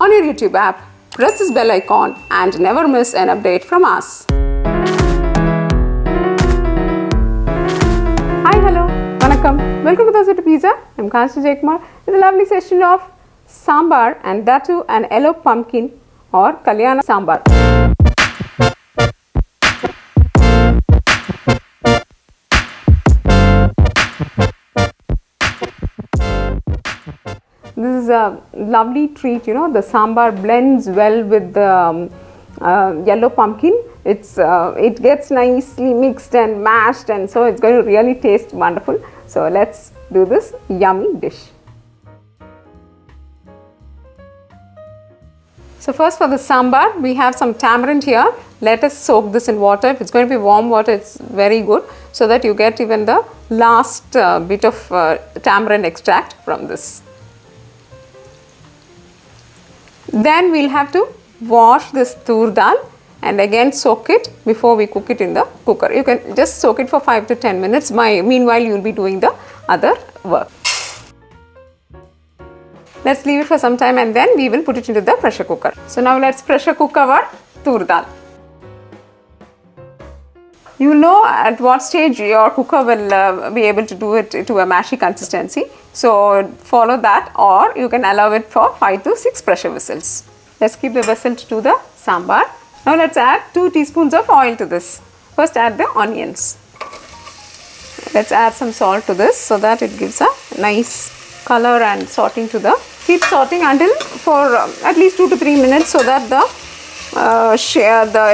on your YouTube app. Press this bell icon and never miss an update from us. Hi, hello, vanakkam. Welcome to Dosa to Pizza. I'm Kalyana Sambar. It's a lovely session of sambar, and that too an yellow pumpkin or Kalyana Sambar. This is a lovely treat, the sambar blends well with the yellow pumpkin. It gets nicely mixed and mashed, and so it's going to really taste wonderful. So let's do this yummy dish. So first for the sambar, we have some tamarind here. Let us soak this in water. If it's going to be warm water, it's very good, so that you get even the last bit of tamarind extract from this. Then we'll have to wash this tur dal and again soak it before we cook it in the cooker. You can just soak it for 5 to 10 minutes. Meanwhile, you will be doing the other work. Let's leave it for some time and then we will put it into the pressure cooker. So now let's pressure cook our tur dal. You know at what stage your cooker will be able to do it to a mashy consistency. So follow that, or you can allow it for 5 to 6 pressure whistles. Let's keep the vessel to do the sambar. Now let's add 2 teaspoons of oil to this. First add the onions. Let's add some salt to this so that it gives a nice color and sorting to the. Keep sorting until for at least 2 to 3 minutes so that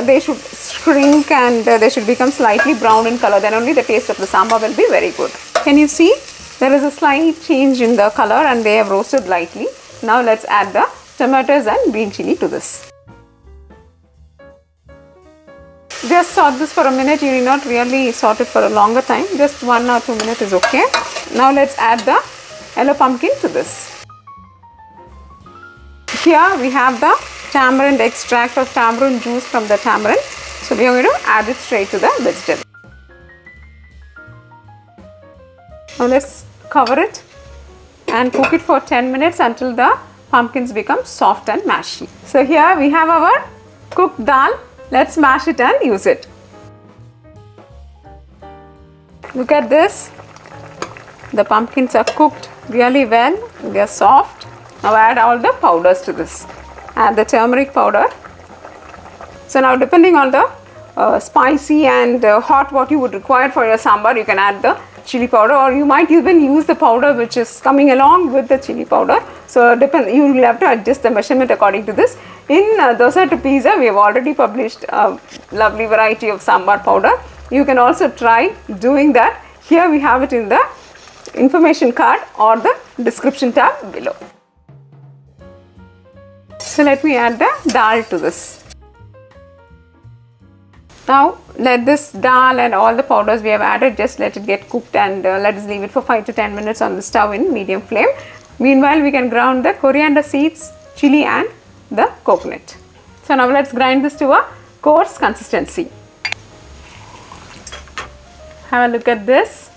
they should shrink and they should become slightly brown in color. Then only the taste of the sambar will be very good. Can you see? There is a slight change in the color and they have roasted lightly. Now let's add the tomatoes and green chili to this. Just sort this for a minute. You need not really sort it for a longer time. Just 1 or 2 minutes is okay. Now let's add the yellow pumpkin to this. Here we have the tamarind extract or tamarind juice from the tamarind. So we are going to add it straight to the vegetable. Now let's cover it and cook it for 10 minutes until the pumpkins become soft and mashy. So here we have our cooked dal. Let's mash it and use it. Look at this. The pumpkins are cooked really well. They are soft. Now add all the powders to this. Add the turmeric powder. So now depending on the spicy and hot what you would require for your sambar, you can add the chili powder, or you might even use the powder which is coming along with the chili powder. So you will have to adjust the measurement according to this. In Dosa to Pizza, we have already published a lovely variety of sambar powder. You can also try doing that. Here we have it in the information card or the description tab below. So let me add the dal to this. Now let this dal and all the powders we have added, just let it get cooked, and let us leave it for 5 to 10 minutes on the stove in medium flame. Meanwhile, we can grind the coriander seeds, chili and the coconut. So now let's grind this to a coarse consistency. Have a look at this.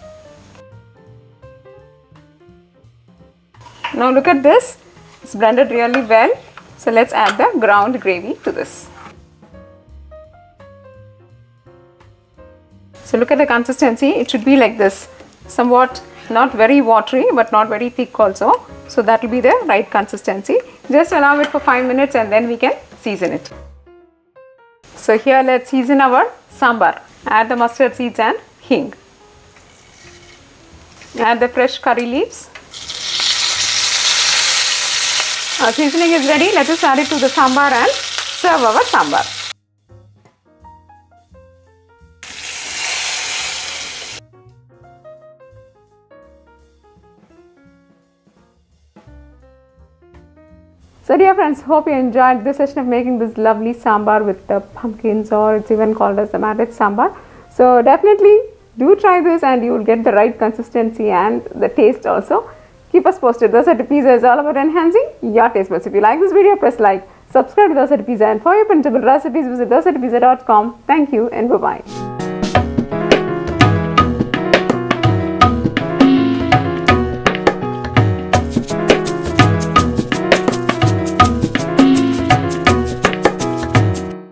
Now look at this. It's blended really well. So let's add the ground gravy to this. So look at the consistency. It should be like this, somewhat not very watery but not very thick also. So that will be the right consistency. Just allow it for 5 minutes and then we can season it. So here let's season our sambar. Add the mustard seeds and hing. Add the fresh curry leaves. Our seasoning is ready. Let us add it to the sambar and serve our sambar. So dear friends, hope you enjoyed this session of making this lovely sambar with the pumpkins, or it's even called as the marriage sambar. So definitely do try this and you will get the right consistency and the taste also. Keep us posted. Dosa to Pizza is all about enhancing your taste buds. If you like this video, press like, subscribe to Dosa to Pizza, and for your printable recipes visit dosatopizza.com. Thank you and bye-bye.